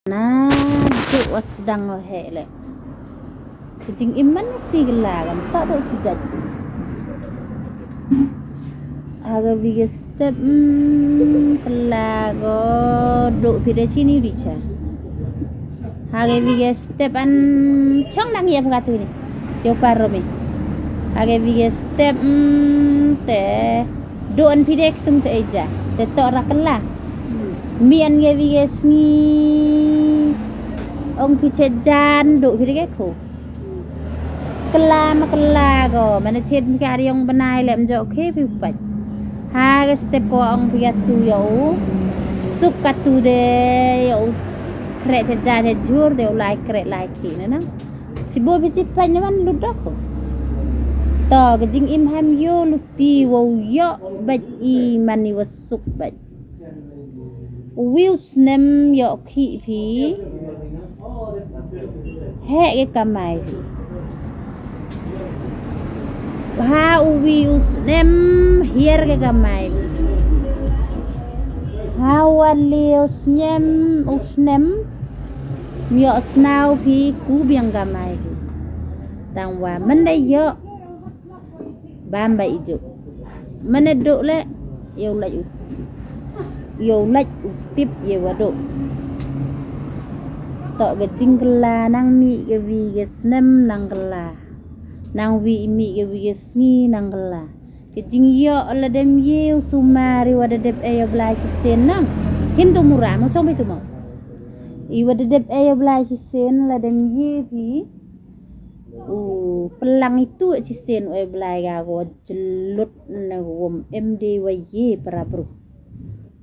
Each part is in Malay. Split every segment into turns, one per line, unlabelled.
Nah, itu sedang leh leh. Kucing iman sih gelagan, tak ada cijat. Agar bikin step kelago duk pide cini dica. Agar bikin step an cong nang ya pengatu ini. Yo parome. Agar bikin step te duk an pide ketung te eja. Te tok rakelah. Mian ge bikin ni ông phi chết jan độ phi cái khổ kela go mana thiên cái ông bên này làm cho okay phi bạch ha cái step của ông phi tu yo suk tu de yo kre chết jan chết jur de lại kre lại kỹ nữa si bo phi chip pan nyaman lu dok to cái jing im ham yo lu ti wo yo bạch i mani was suk bạch wheels nem yo khi phi hệ cái cầm mày ha uwi usnem hier cái cầm mày ha wali usnem myo snau phi cú biang cầm mày tang wa mình đây yo bam bảy chục mình độ lệ yêu lệch tiếp yêu vào độ tọ cái chinh la nang mi cái vi cái nem nang la nang vi mi cái vi cái sni nang la cái chinh yo là dem yêu sumari wada dep ayo blai sen nang him tu murah mau coba itu mau I wada dep ayo blai sen là dem ye vi pelang itu sen ayo blai ga go jelut na gom md wa ye para bro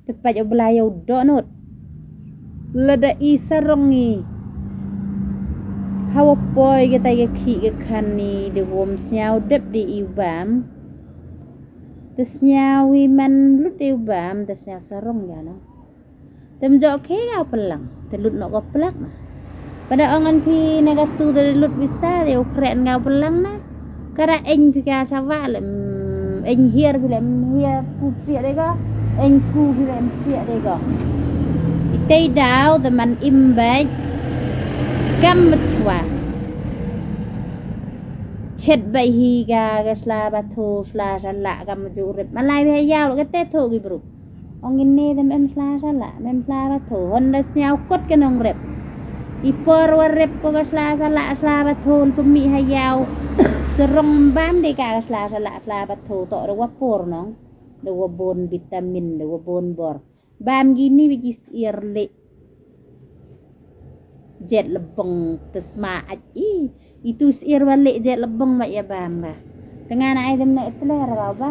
tepat ayo blai yo donut lada isarongi hawa poi kita ke khi ke khani de gom snyau dep di ibam tesnyau man lut di ibam tesnyau sarong ya no tem jo ke ga pelang te lut no ko pelak pada angan pi negatu de lut bisa de ukren ga pelang na kara eng pi ka sawa lem eng hier pi lem hier pu pi de ga eng ku pi lem pi de ga tây đào the man im bạch cam mật chua chết bay hi ga gasla batho sla sala cam ju rep malai hay yao cái tết thô cái bro ông in nè them em sla sala em sla batho honda nhau cốt cái nong rep ipor war rep ko gasla sala batho pemi hay yao serong bam de ka gasla sala batho to do wa por no do wa bon vitamin do wa bon bor bam gini bigis irle jet lebong tesma ai itu ir balik jet lebong mak ya bam ba dengan ai dem nak teler ka ba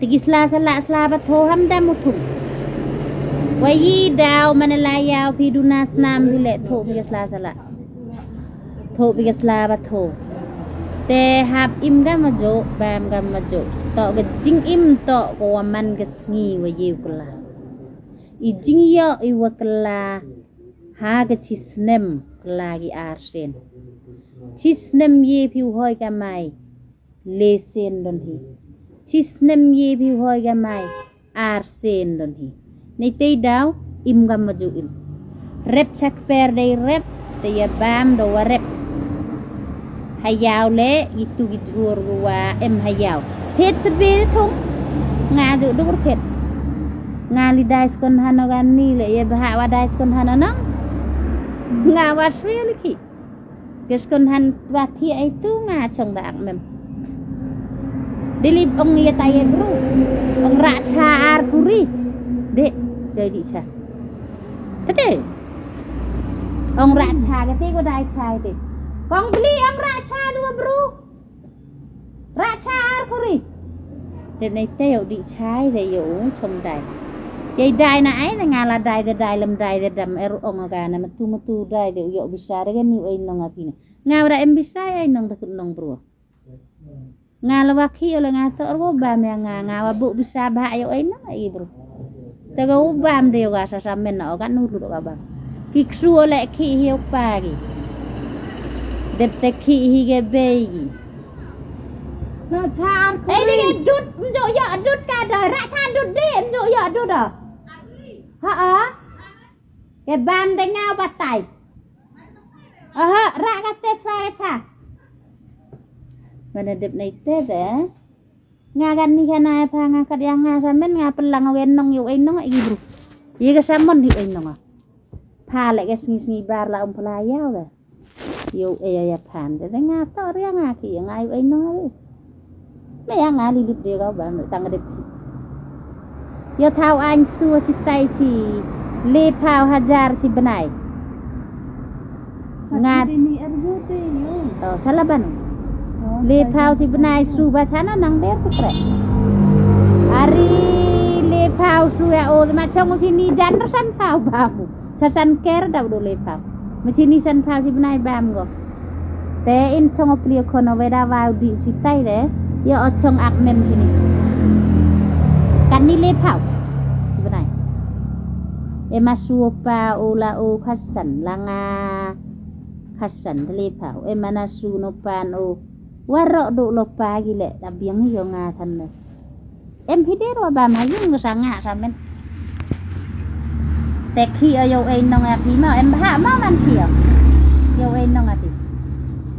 tigis la sala batho hamda mutu wayi daw manalayaw pidunas nam bile tho bigis la sala tho bigis la batho te hab im ga majo bam ga majo to ga jing im to ko man ga sngi wa yew kala I jing yo I wa kala ha ga chisnem kala gi arsen chisnem ye piu hoy ga mai le sen don hi chisnem ye piu hoy ga mai arsen don hi nei te daw im ga majo im rep chak per dei rep te ya bam do wa rep hayao le itu gidur wa em hayao pet sebe thong nga ju dur pet nga li dais kon hanogan ni le ye bah wa dais kon hanana nga waswe liki ges kon han wa thi ai tu nga chong da mem dilip ong ye tay bro ong ra cha ar kuri de di cha tade ong ra cha ke te ko dai chai te con beli ong ra cha dua bro ra cha ar kuri để này teo đi trái để dụ trong đài vậy đài na ấy là ngà là đài làm đài để đầm er ông gà này mà tu đài để dụ bisa đấy cái nhiều anh nong api này ngà ra em bisa anh nong takut nong bro ngà là wakhi là ngà tao có ba mẹ ngà và bộ bisa ba dụ anh nó ấy bro tao có bam đều gà sa men nó gắn nút được ba kik xua lại khi hiu pa gì đẹp te khi hi cái bê gì nó cha ấy đi đút rồi giờ đút cả đời ra cha đút đi em rồi giờ đút à hả Ke bam de ngau batai. Rak kate swai tha. Mana dep nai te de. Nga gan ni kana pa nga kat yang nga samen nga pelang wen nong yu ai nong ai bru. Ye ka samon hi ai nong. Pha lại cái sngi bar la pla yao de. Yu ai ya phan de nga to ria nga ki nga yu ai nong. Me yang nga li lut de ga ba tang de. Yo thao anh xua chi tay chi le phao hajar chi benai. Ngat
ini ergo te yo.
Salah ban. Le phao chi benai su ba thana nang der tu kre. Ari le phao su ya o ma chong chi ni jan san phao ba mu. Sa san ker da do le phao. Ma chi ni san phao chi benai bam go. Te in chong opli kono weda wa di chi tay de. Yo o chong ak mem chi ni. Kan ni le phao chi benai. E ma su pa o la o khasan la nga khasan le phao e mana su no pan o warok do lo pa gi le da biang yo nga than ne em hide ro ba ma yung sa nga sa men te khi yo ai nong a phi ma em ha ma man ki yo ai nong a ti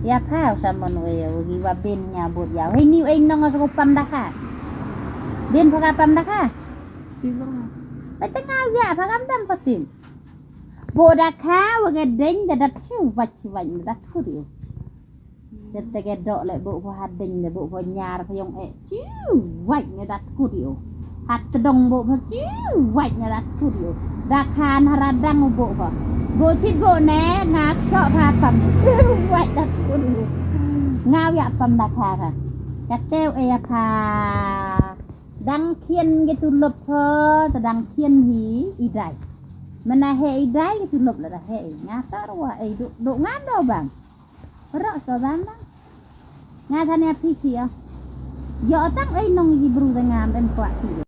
ya phao sa mon we yo gi wa ben nya bot ya hai ni ai nong a so pam da kha ben pha pam da kha ba tengah ya pha kam dam patin bo da kha wa ge den da dat chu vach vach da khu ri Tete ke dok lek buk po hading le buk po nyar payong ciu wait ne dat kudio hat tedong buk po ciu wait ne dat kudio dakan haradang buk po chit buk ne ngak sok pha pam wait dat kudio ngau ya pam dakha ka kateu e pha dang khien ke tu lop pho ta dang khien hi idai mana he idai ke tu lop la he ngata ro e do ngan do bang Rok so bang nga thanya phi kia yo tang ai nong gi bru da ngam ben kwa ti